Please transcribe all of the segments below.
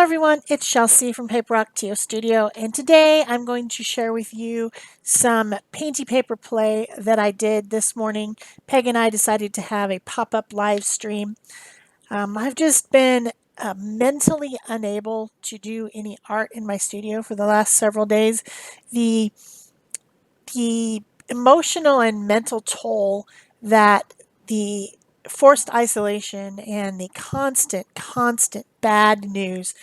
everyone, it's Shel C from PaperOcotilloStudio, and today I'm going to share with you some Painty paper play that I did this morning. Peg and I decided to have a pop-up live stream. I've just been mentally unable to do any art in my studio for the last several days. The, the emotional and mental toll that the forced isolation and the constant bad news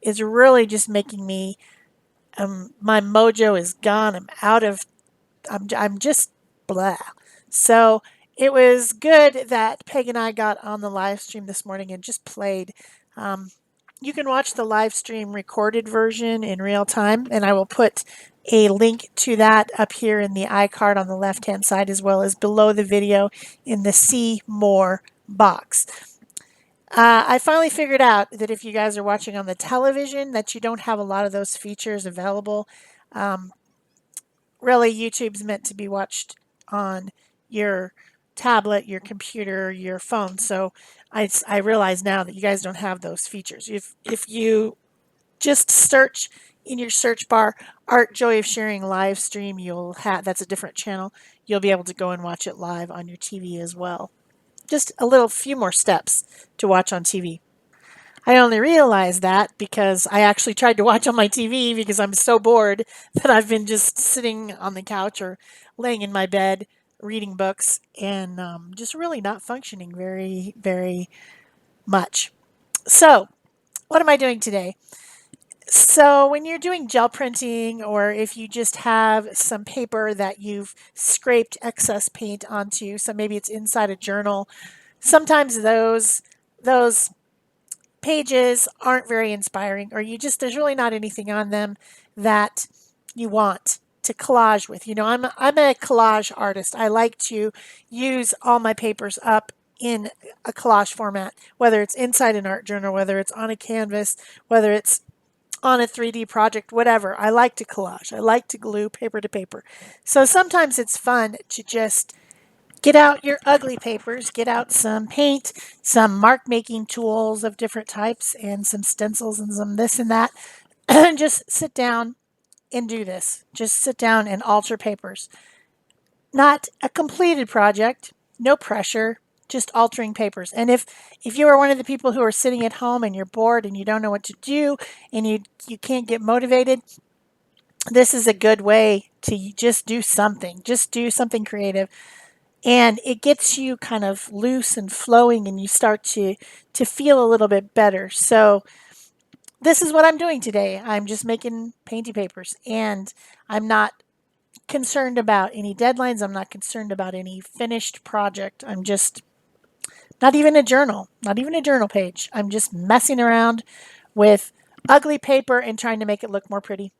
is really just making me my mojo is gone. I'm just blah. So it was good that Peg and I got on the live stream this morning and just played. Um, you can watch the live stream recorded version in real time, and I will put a link to that up here in the iCard on the left hand side, as well as below the video in the See More box. I finally figured out that if you guys are watching on the television, that you don't have a lot of those features available. Um, really, YouTube's meant to be watched on your tablet, your computer, your phone. So I realize now that you guys don't have those features. If you just search in your search bar Art Joy of Sharing live stream, you'll have that's a different channel. You'll be able to go and watch it live on your TV as well. Just a little few more steps to watch on TV. I only realized that because I actually tried to watch on my TV because I'm so bored that I've been just sitting on the couch or laying in my bed reading books and just really not functioning very much. So, what am I doing today? So, when you're doing gel printing, or if you just have some paper that you've scraped excess paint onto, so maybe it's inside a journal, sometimes those pages aren't very inspiring, or there's really not anything on them that you want to collage with. I'm a collage artist. I like to use all my papers up in a collage format, whether it's inside an art journal, whether it's on a canvas, whether it's on a 3D project, whatever. I like to collage. I like to glue paper to paper. So sometimes it's fun to just get out your ugly papers, get out some paint, some mark making tools of different types, and some stencils and some this and that, and just sit down and do this. Just sit down and alter papers. Not a completed project, no pressure, just altering papers. And if you are one of the people who are sitting at home and you're bored and you don't know what to do and you can't get motivated, this is a good way to just do something. Just do something creative, and it gets you kind of loose and flowing, and you start to feel a little bit better. So this is what I'm doing today. I'm just making painty papers, and I'm not concerned about any deadlines. I'm not concerned about any finished project. I'm just not even a journal, not even a journal page. I'm just messing around with ugly paper and trying to make it look more pretty.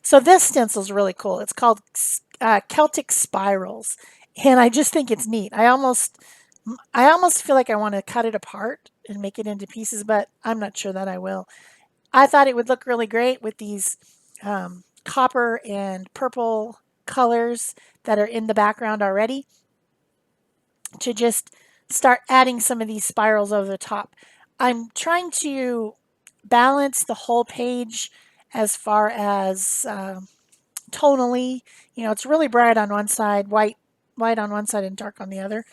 So this stencil is really cool. It's called Celtic Spirals, and I just think it's neat. I almost feel like I want to cut it apart and make it into pieces, but I'm not sure that I will. I thought it would look really great with these copper and purple colors that are in the background already, to just start adding some of these spirals over the top. I'm trying to balance the whole page as far as tonally. It's really bright on one side, white on one side, and dark on the other.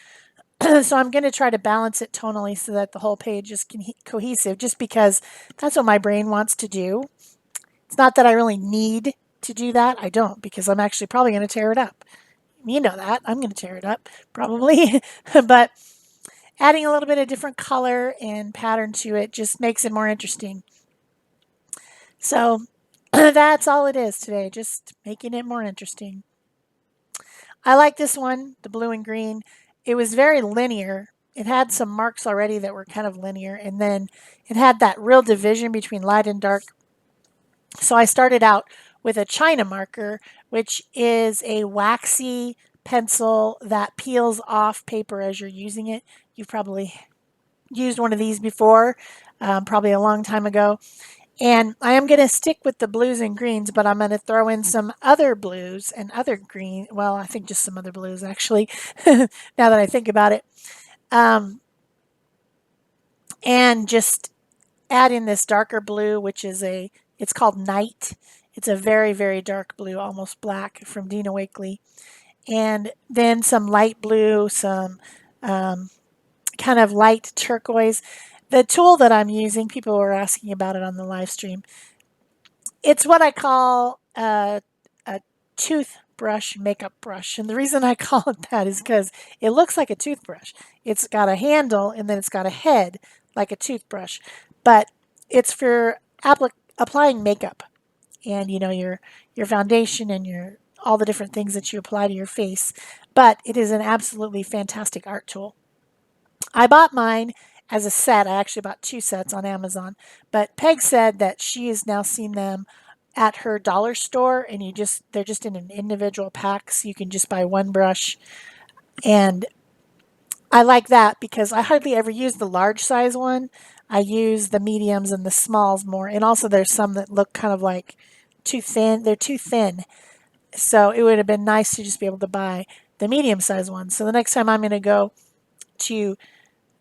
So I'm going to try to balance it tonally so that the whole page is cohesive, just because that's what my brain wants to do. It's not that I really need to do that. I don't, because I'm actually probably going to tear it up. You know that. I'm going to tear it up, probably. But adding a little bit of different color and pattern to it just makes it more interesting. So that's all it is today, just making it more interesting. I like this one, the blue and green. It was very linear. It had some marks already that were kind of linear, and then it had that real division between light and dark. So I started out with a China marker, which is a waxy pencil that peels off paper as you're using it. You've probably used one of these before, probably a long time ago. And I am going to stick with the blues and greens, but I'm going to throw in some other blues and other green. Well, I think just some other blues, actually, now that I think about it. And just add in this darker blue, which is it's called Night. It's a very, very dark blue, almost black, from Dina Wakley. And then some light blue, some kind of light turquoise. The tool that I'm using, people were asking about it on the live stream. It's what I call a toothbrush makeup brush. And the reason I call it that is because it looks like a toothbrush. It's got a handle and then it's got a head like a toothbrush. But it's for applying makeup and your foundation and your all the different things that you apply to your face. But it is an absolutely fantastic art tool. I bought mine as a set. I actually bought two sets on Amazon. But Peg said that she has now seen them at her dollar store, and they're just in an individual pack, so you can just buy one brush. And I like that because I hardly ever use the large size one. I use the mediums and the smalls more. And also there's some that look kind of like too thin. They're too thin. So it would have been nice to just be able to buy the medium size one. So the next time I'm going to go to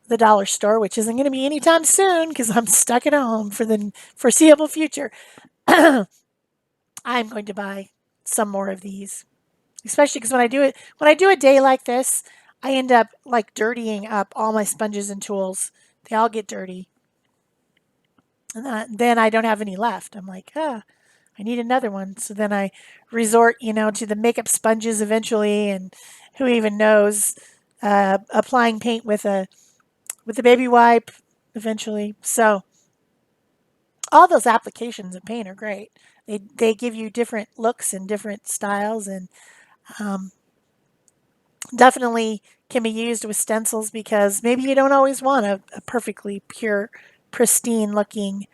the dollar store, which isn't going to be anytime soon because I'm stuck at home for the foreseeable future, I'm going to buy some more of these. Especially because when I do a day like this, I end up like dirtying up all my sponges and tools. They all get dirty. And then I don't have any left. I'm like, I need another one. So then I resort, to the makeup sponges eventually, and who even knows, applying paint with a baby wipe eventually. So all those applications of paint are great. They give you different looks and different styles, and definitely can be used with stencils because maybe you don't always want a perfectly pure, pristine looking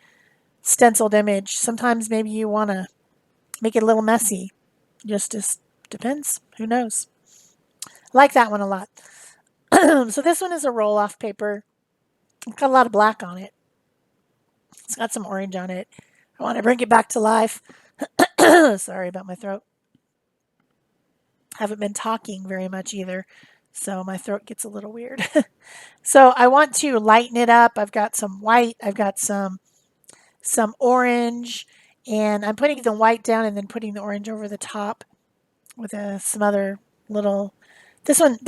stenciled image. Sometimes maybe you want to make it a little messy. Just depends. Who knows? I like that one a lot. So this one is a roll off paper. It's got a lot of black on it. It's got some orange on it. I want to bring it back to life. Sorry about my throat. Haven't been talking very much either, so my throat gets a little weird. So I want to lighten it up. I've got some white. I've got some orange, and I'm putting the white down and then putting the orange over the top with some other little. This one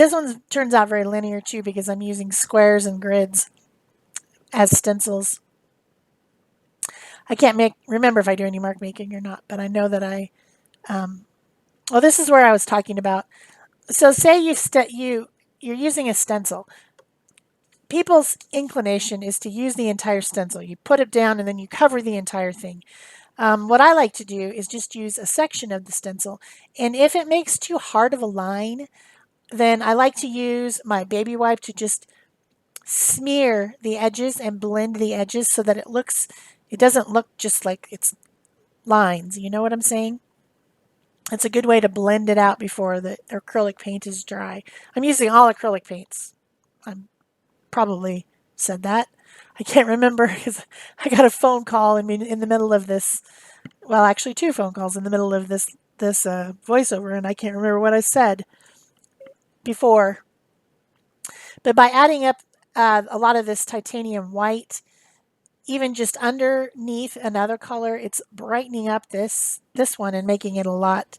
turns out very linear too because I'm using squares and grids as stencils. I can't remember if I do any mark making or not, but I know that well, this is where I was talking about. So say you're using a stencil. People's inclination is to use the entire stencil. You put it down and then you cover the entire thing. What I like to do is just use a section of the stencil. And if it makes too hard of a line, then I like to use my baby wipe to just smear the edges and blend the edges so that it doesn't look just like it's lines. You know what I'm saying? It's a good way to blend it out before the acrylic paint is dry. I'm using all acrylic paints. I'm probably said that. I can't remember because I got a phone call in the middle of this. Well, actually, two phone calls in the middle of this voiceover, and I can't remember what I said before. But by adding up a lot of this titanium white, even just underneath another color, it's brightening up this one and making it a lot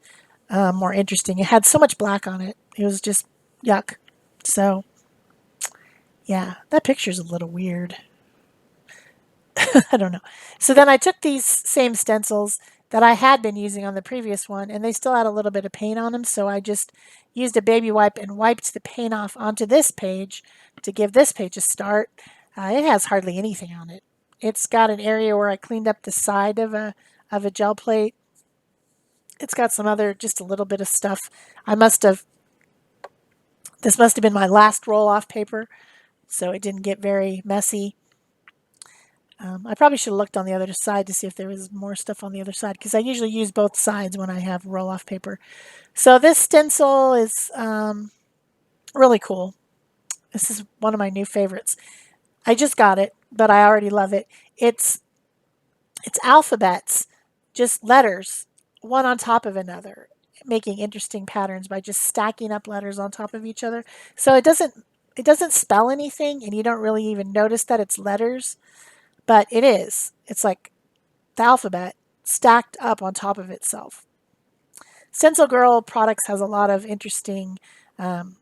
more interesting. It had so much black on it. It was just yuck. So, yeah, that picture's a little weird. I don't know. So then I took these same stencils that I had been using on the previous one, and they still had a little bit of paint on them, so I just used a baby wipe and wiped the paint off onto this page to give this page a start. It has hardly anything on it. It's got an area where I cleaned up the side of a gel plate. It's got some other, just a little bit of stuff. This must have been my last roll-off paper, so it didn't get very messy. I probably should have looked on the other side to see if there was more stuff on the other side because I usually use both sides when I have roll-off paper. So this stencil is really cool. This is one of my new favorites. I just got it, but I already love it. It's alphabets, just letters, one on top of another, making interesting patterns by just stacking up letters on top of each other. So it doesn't spell anything, and you don't really even notice that it's letters. but it is. It's like the alphabet stacked up on top of itself. StencilGirl Products has a lot of interesting um,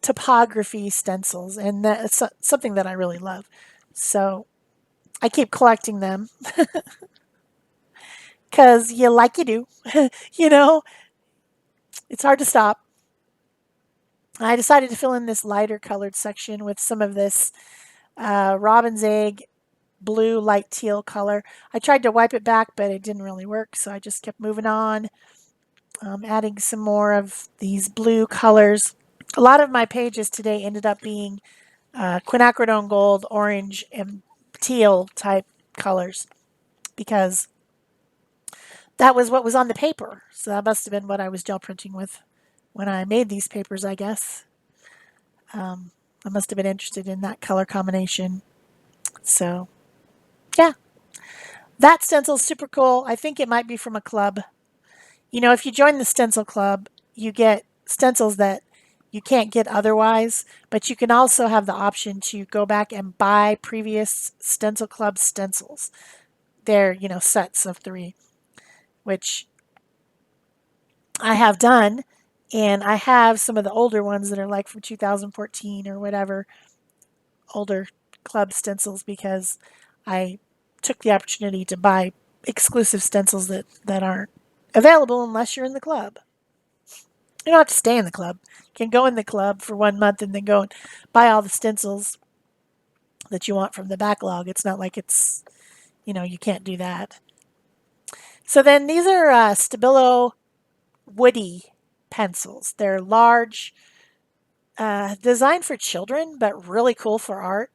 typography stencils, and that's something that I really love. So I keep collecting them because you do. You know, it's hard to stop. I decided to fill in this lighter colored section with some of this robin's egg blue light teal color. I tried to wipe it back, but it didn't really work, so I just kept moving on, adding some more of these blue colors. A lot of my pages today ended up being quinacridone gold, orange, and teal type colors because that was what was on the paper. So that must have been what I was gel printing with when I made these papers, I guess. I must have been interested in that color combination. So, yeah, that stencil's super cool. I think it might be from a club. You know, if you join the stencil club, you get stencils that you can't get otherwise, but you can also have the option to go back and buy previous stencil club stencils. They're, sets of 3, which I have done, and I have some of the older ones that are like from 2014 or whatever, older club stencils because I took the opportunity to buy exclusive stencils that aren't available unless you're in the club. You don't have to stay in the club. You can go in the club for 1 month and then go and buy all the stencils that you want from the backlog. It's not like you can't do that. So then these are Stabilo woody pencils. They're large, designed for children, but really cool for art.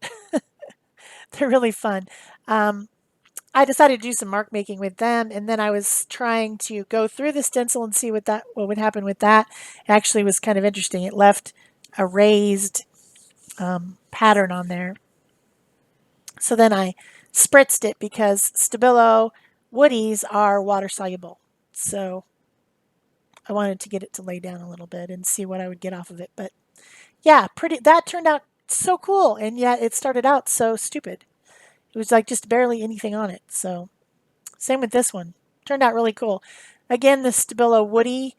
They're really fun. Um, I decided to do some mark making with them, and then I was trying to go through the stencil and see what would happen with that. It actually was kind of interesting. It left a raised pattern on there. So then I spritzed it because Stabilo woodies are water soluble. So I wanted to get it to lay down a little bit and see what I would get off of it. But yeah, that turned out so cool, and yet it started out so stupid. It was like just barely anything on it. So same with this one. Turned out really cool. Again, the Stabilo woody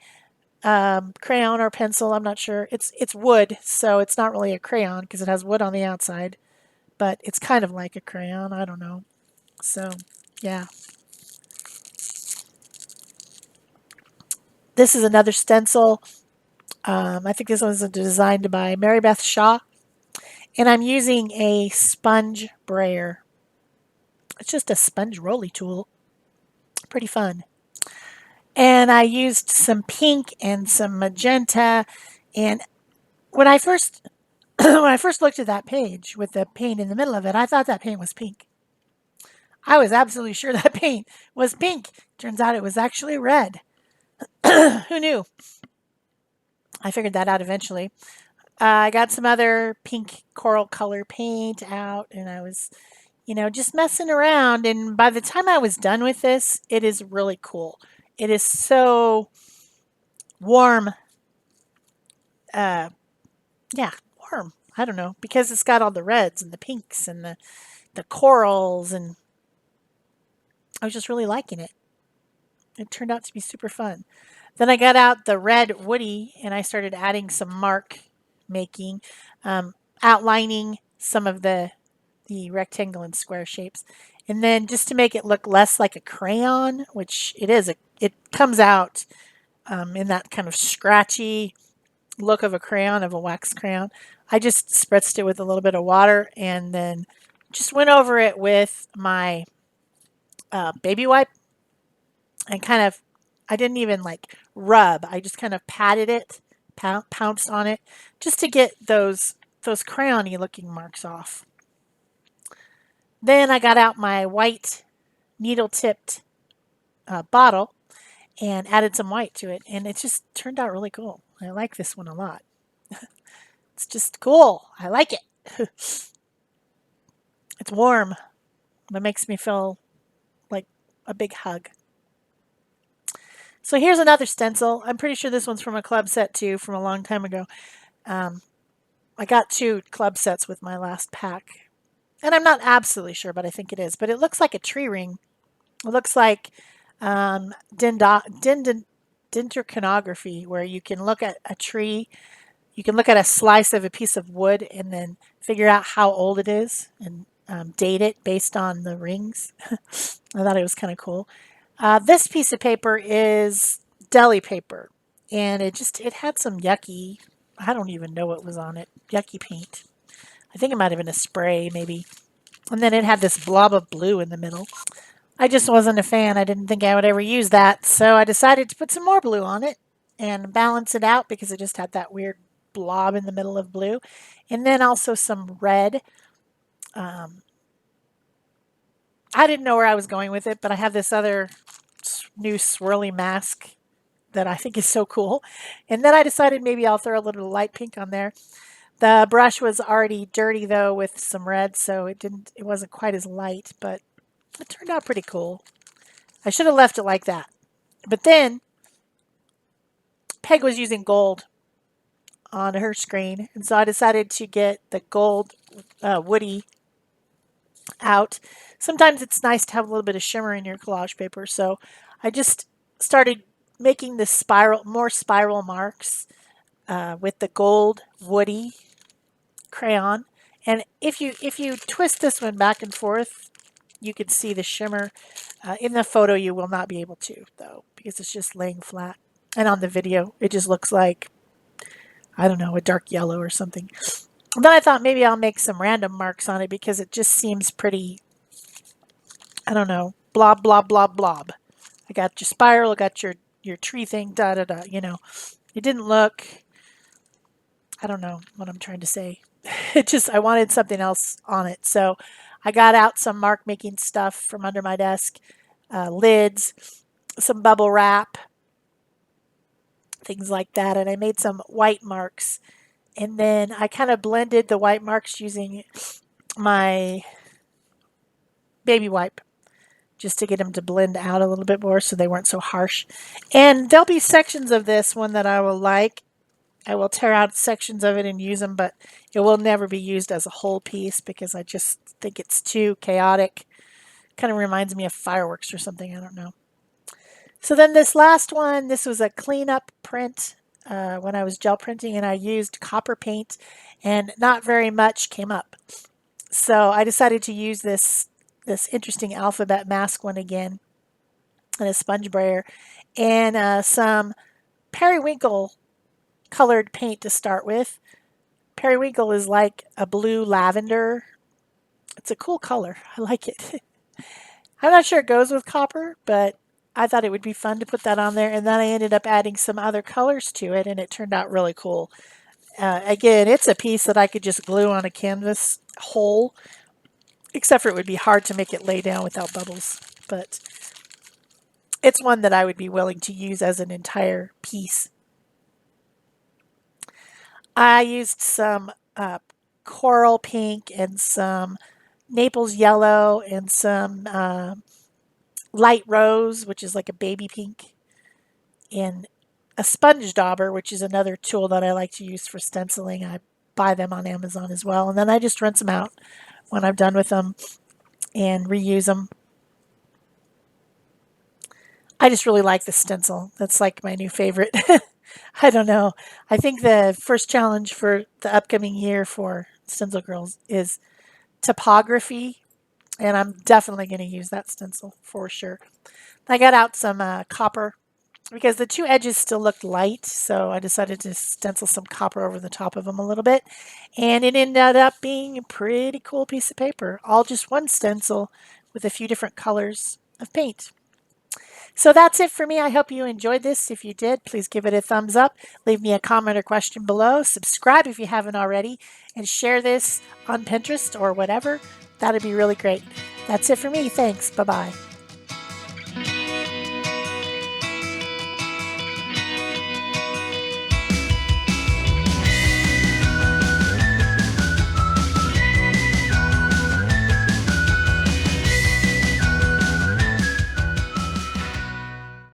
crayon or pencil. I'm not sure. It's wood, so it's not really a crayon because it has wood on the outside, but it's kind of like a crayon. I don't know. So yeah, this is another stencil. I think this one's designed by Mary Beth Shaw, and I'm using a sponge brayer. It's just a sponge rolly tool. Pretty fun. And I used some pink and some magenta. And when I first when I first looked at that page with the paint in the middle of it, I thought that paint was pink. I was absolutely sure that paint was pink. Turns out it was actually red. Who knew? I figured that out eventually. I got some other pink coral color paint out, and I was, just messing around. And by the time I was done with this, it is really cool. It is so warm. Yeah, warm. I don't know, because it's got all the reds and the pinks and the corals, and I was just really liking it. It turned out to be super fun. Then I got out the red woody and I started adding some mark making, outlining some of the rectangle and square shapes. And then just to make it look less like a crayon, which it is, it comes out in that kind of scratchy look of a crayon, of a wax crayon. I just spritzed it with a little bit of water and then just went over it with my baby wipe and kind of, I didn't even like rub. I just kind of patted it, pounced on it, just to get those crayony looking marks off. Then I got out my white needle tipped bottle and added some white to it, and it just turned out really cool. I like this one a lot. It's just cool. I like it. It's warm. It makes me feel like a big hug. So here's another stencil. I'm pretty sure this one's from a club set too, from a long time ago. I got 2 club sets with my last pack. And I'm not absolutely sure, but I think it is. But it looks like a tree ring. It looks like dendroconography, where you can look at a tree, you can look at a slice of a piece of wood and then figure out how old it is and date it based on the rings. I thought it was kind of cool. This piece of paper is deli paper, and it had some yucky, I don't even know what was on it, yucky paint. I think it might have been a spray, maybe. And then it had this blob of blue in the middle. I just wasn't a fan. I didn't think I would ever use that. So I decided to put some more blue on it and balance it out because it just had that weird blob in the middle of blue. And then also some red. Um, I didn't know where I was going with it, but I have this other new swirly mask that I think is so cool. And then I decided maybe I'll throw a little light pink on there. The brush was already dirty though with some red, so it wasn't quite as light, but it turned out pretty cool. I should have left it like that. But then Peg was using gold on her screen, and so I decided to get the gold woody out. Sometimes it's nice to have a little bit of shimmer in your collage paper, so I just started making this more spiral marks with the gold woody crayon. And if you twist this one back and forth, you can see the shimmer. In the photo, you will not be able to, though, because it's just laying flat. And on the video, it just looks like, I don't know, a dark yellow or something. And then I thought maybe I'll make some random marks on it because it just seems pretty, I don't know, blob, blob, blob, blob. I got your spiral, I got your tree thing, da, da, da, you know. It didn't look, I don't know what I'm trying to say. I wanted something else on it. So I got out some mark making stuff from under my desk, lids, some bubble wrap, things like that. And I made some white marks. And then I kind of blended the white marks using my baby wipe just to get them to blend out a little bit more so they weren't so harsh. And there'll be sections of this one that I will like. I will tear out sections of it and use them, but it will never be used as a whole piece because I just think it's too chaotic. Kind of reminds me of fireworks or something. I don't know. So then this last one, this was a cleanup print when I was gel printing, and I used copper paint, and not very much came up. So I decided to use this interesting alphabet mask one again, and a sponge brayer, and some periwinkle colored paint to start with. Periwinkle is like a blue lavender. It's a cool color. I like it. I'm not sure it goes with copper, but I thought it would be fun to put that on there. And then I ended up adding some other colors to it, and it turned out really cool. Again, it's a piece that I could just glue on a canvas whole, except for it would be hard to make it lay down without bubbles. But it's one that I would be willing to use as an entire piece. I used some coral pink and some Naples yellow and some light rose, which is like a baby pink, and a sponge dauber, which is another tool that I like to use for stenciling. I buy them on Amazon as well, and then I just rinse them out when I'm done with them and reuse them. I just really like the stencil. That's like my new favorite. I don't know. I think the first challenge for the upcoming year for Stencil Girls is typography, and I'm definitely going to use that stencil for sure. I got out some copper because the two edges still looked light, so I decided to stencil some copper over the top of them a little bit, and it ended up being a pretty cool piece of paper, all just one stencil with a few different colors of paint. So that's it for me. I hope you enjoyed this. If you did, please give it a thumbs up. Leave me a comment or question below. Subscribe if you haven't already, and share this on Pinterest or whatever. That'd be really great. That's it for me. Thanks. Bye-bye.